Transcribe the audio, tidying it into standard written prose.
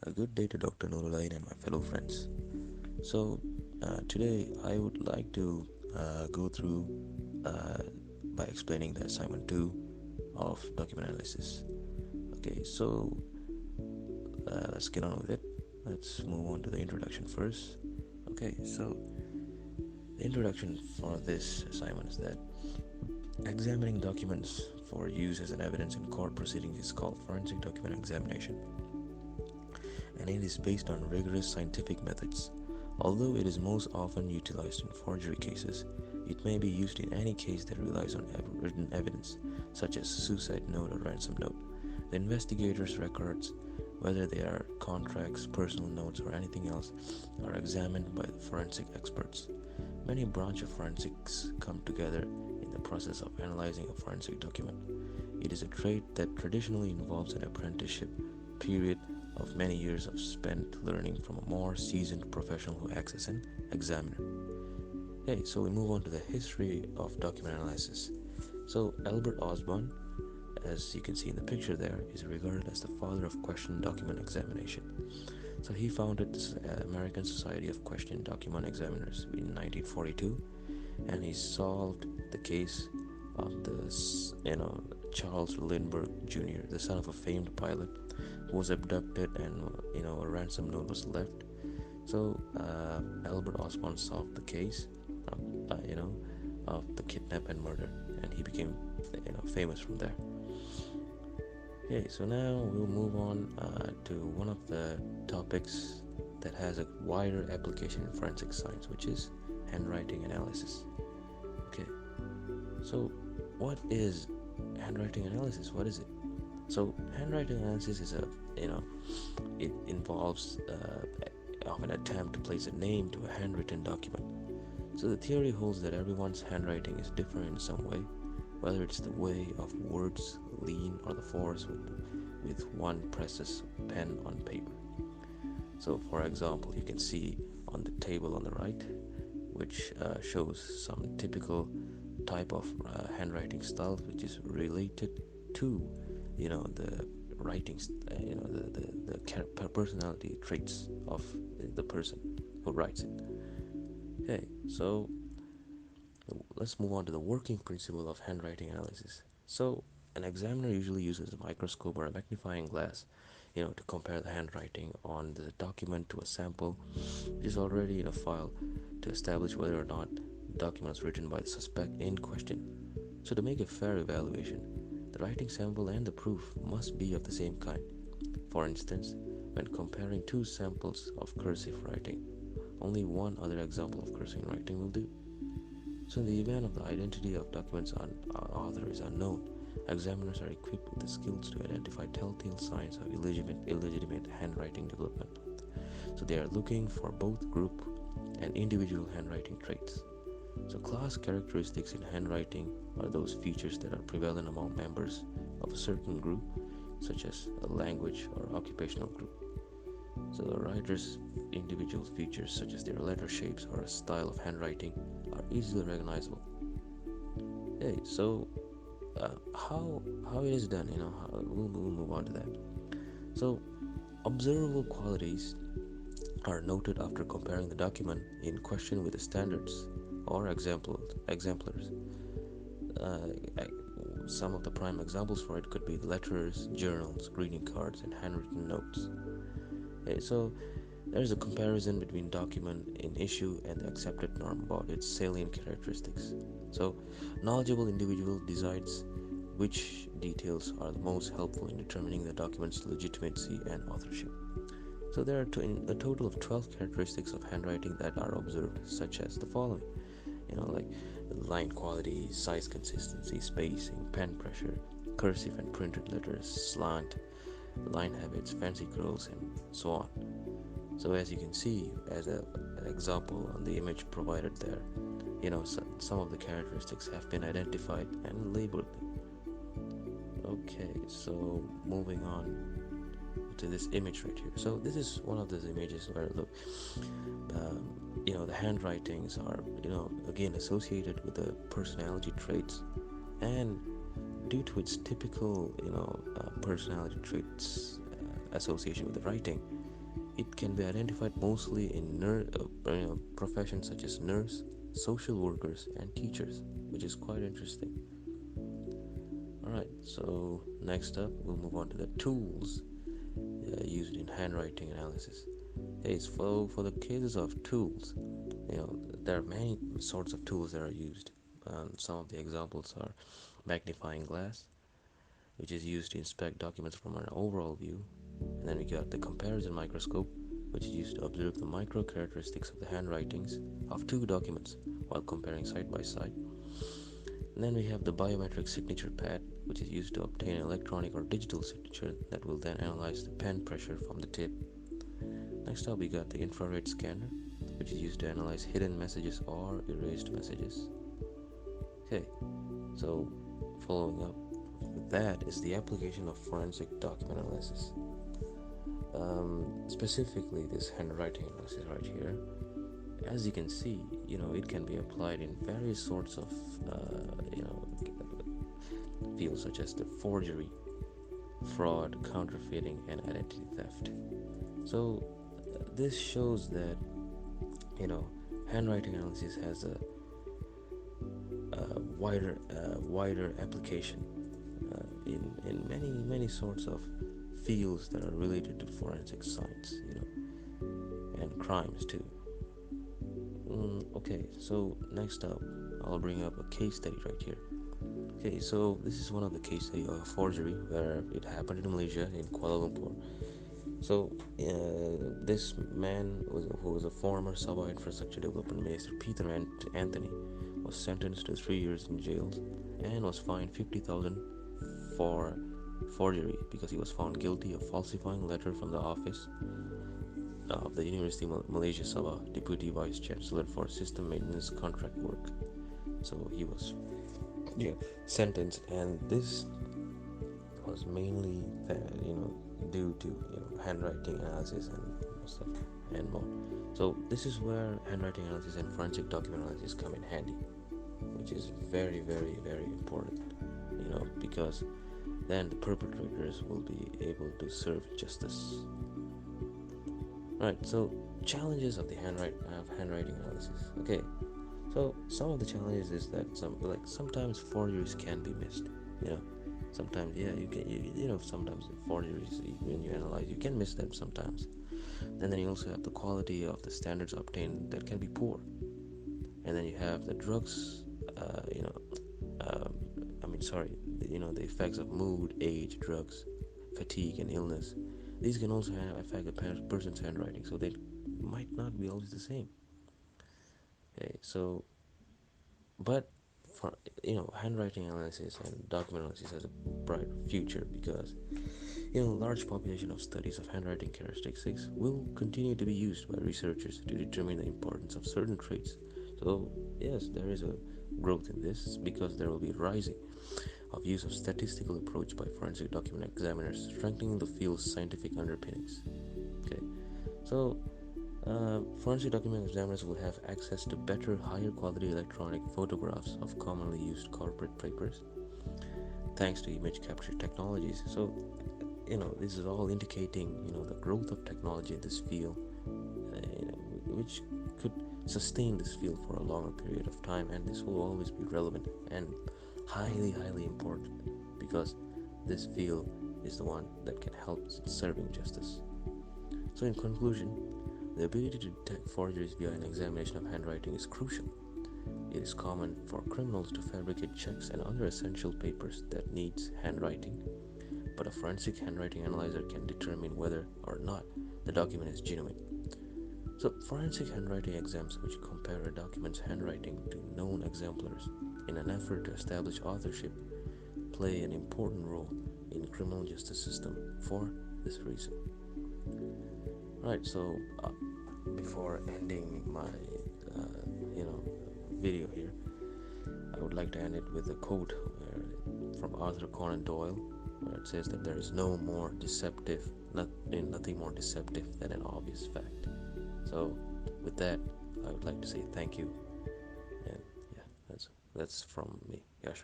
A good day to Dr. Nurulain and my fellow friends. Today I would like to go through uh, by explaining the assignment 2 of document analysis. Okay, let's get on with it. Let's move on to the introduction first. Okay, so the introduction for this assignment is that examining documents for use as an evidence in court proceedings is called forensic document examination, and it is based on rigorous scientific methods. Although it is most often utilized in forgery cases, it may be used in any case that relies on written evidence, such as suicide note or ransom note. The investigator's records, whether they are contracts, personal notes, or anything else, are examined by the forensic experts. Many branches of forensics come together in the process of analyzing a forensic document. It is a trade that traditionally involves an apprenticeship period of many years of spent learning from a more seasoned professional who acts as an examiner. Okay, so we move on to the history of document analysis. So Albert Osborne, as you can see in the picture there, is regarded as the father of question document examination. So he founded the American Society of Question Document Examiners in 1942, and he solved the case of Charles Lindbergh Jr., the son of a famed pilot who was abducted, and a ransom note was left. So Albert Osborne solved the case of, of the kidnap and murder, and he became famous from there. Okay, so now we'll move on to one of the topics that has a wider application in forensic science, which is handwriting analysis. Okay, so what is handwriting analysis? What is it? So handwriting analysis is it involves of an attempt to place a name to a handwritten document. So the theory holds that everyone's handwriting is different in some way, whether it's the way of words lean or the force with one presses pen on paper. So for example, you can see on the table on the right, which shows some typical type of handwriting style which is related to the writing the personality traits of the person who writes it. Okay, so let's move on to the working principle of handwriting analysis. So an examiner usually uses a microscope or a magnifying glass, to compare the handwriting on the document to a sample which is already in a file, to establish whether or not the document is written by the suspect in question. So to make a fair evaluation, the writing sample and the proof must be of the same kind. For instance, when comparing two samples of cursive writing, only one other example of cursive writing will do. So, in the event of the identity of documents on author is unknown, examiners are equipped with the skills to identify telltale signs of illegitimate handwriting development. So, they are looking for both group and individual handwriting traits. So, class characteristics in handwriting are those features that are prevalent among members of a certain group, such as a language or occupational group. So, the writer's individual features, such as their letter shapes or a style of handwriting, are easily recognizable. Hey, so how it is done? We'll move on to that. So, observable qualities are noted after comparing the document in question with the standards or exemplars. Uh, some of the prime examples for it could be letters, journals, greeting cards, and handwritten notes. Okay, so there is a comparison between document in issue and the accepted norm about its salient characteristics. So, knowledgeable individual decides which details are the most helpful in determining the document's legitimacy and authorship. So there are a total of 12 characteristics of handwriting that are observed, such as the following: like line quality, size consistency, spacing, pen pressure, cursive and printed letters, slant, line habits, fancy curls, and so on. So as you can see, an example on the image provided there, some of the characteristics have been identified and labeled. Okay, so moving on to this image right here. So this is one of those images where look, the handwritings are, again associated with the personality traits, and due to its typical, personality traits association with the writing, It can be identified mostly in professions such as nurse, social workers, and teachers, which is quite interesting. Alright, so next up, we'll move on to the tools used in handwriting analysis. Okay, so for the cases of tools, there are many sorts of tools that are used. Some of the examples are magnifying glass, which is used to inspect documents from an overall view. And then we got the comparison microscope, which is used to observe the micro characteristics of the handwritings of two documents while comparing side by side. And then we have the biometric signature pad, which is used to obtain an electronic or digital signature that will then analyze the pen pressure from the tip. Next up, we got the infrared scanner, which is used to analyze hidden messages or erased messages. Okay, so following up with that is the application of forensic document analysis. Specifically, this handwriting analysis right here. As you can see, it can be applied in various sorts of, fields such as the forgery, fraud, counterfeiting, and identity theft. So this shows that handwriting analysis has a wider application in many sorts of fields that are related to forensic science, and crimes too. Okay, so next up, I'll bring up a case study right here. Okay, so this is one of the case study of a forgery where it happened in Malaysia, in Kuala Lumpur. So this man who was a former Sabah Infrastructure Development Minister, Peter Anthony, was sentenced to 3 years in jail and was fined 50,000 for forgery because he was found guilty of falsifying a letter from the office of the University of Malaysia Sabah Deputy Vice Chancellor for system maintenance contract work. So he was sentenced, and this was mainly due to handwriting analysis and stuff and more. So this is where handwriting analysis and forensic document analysis come in handy, which is very, very, very important, because then the perpetrators will be able to serve justice. Right, so challenges of the handwriting analysis. Okay, so some of the challenges is that sometimes forgeries can be missed. Sometimes you can sometimes forgeries, when you analyze, you can miss them sometimes. And then you also have the quality of the standards obtained that can be poor. And then you have the drugs, the effects of mood, age, drugs, fatigue, and illness. These can also affect a person's handwriting, so they might not be always the same. Okay, so, but for handwriting analysis and document analysis has a bright future because large population of studies of handwriting characteristics will continue to be used by researchers to determine the importance of certain traits. So yes, there is a growth in this because there will be rising of use of statistical approach by forensic document examiners, strengthening the field's scientific underpinnings. Okay, so forensic document examiners will have access to better, higher quality electronic photographs of commonly used corporate papers, thanks to image capture technologies. So, this is all indicating, the growth of technology in this field, which could sustain this field for a longer period of time, and this will always be relevant and highly, highly important because this field is the one that can help serving justice. So in conclusion, the ability to detect forgeries via an examination of handwriting is crucial. It is common for criminals to fabricate checks and other essential papers that needs handwriting, but a forensic handwriting analyzer can determine whether or not the document is genuine. So forensic handwriting exams, which compare a document's handwriting to known exemplars in an effort to establish authorship, play an important role in criminal justice system for this reason. Right, so before ending my video here, I would like to end it with a quote from Arthur Conan Doyle, where it says that there is nothing more deceptive than an obvious fact. So with that, I would like to say thank you, and yeah, that's from me, Yash.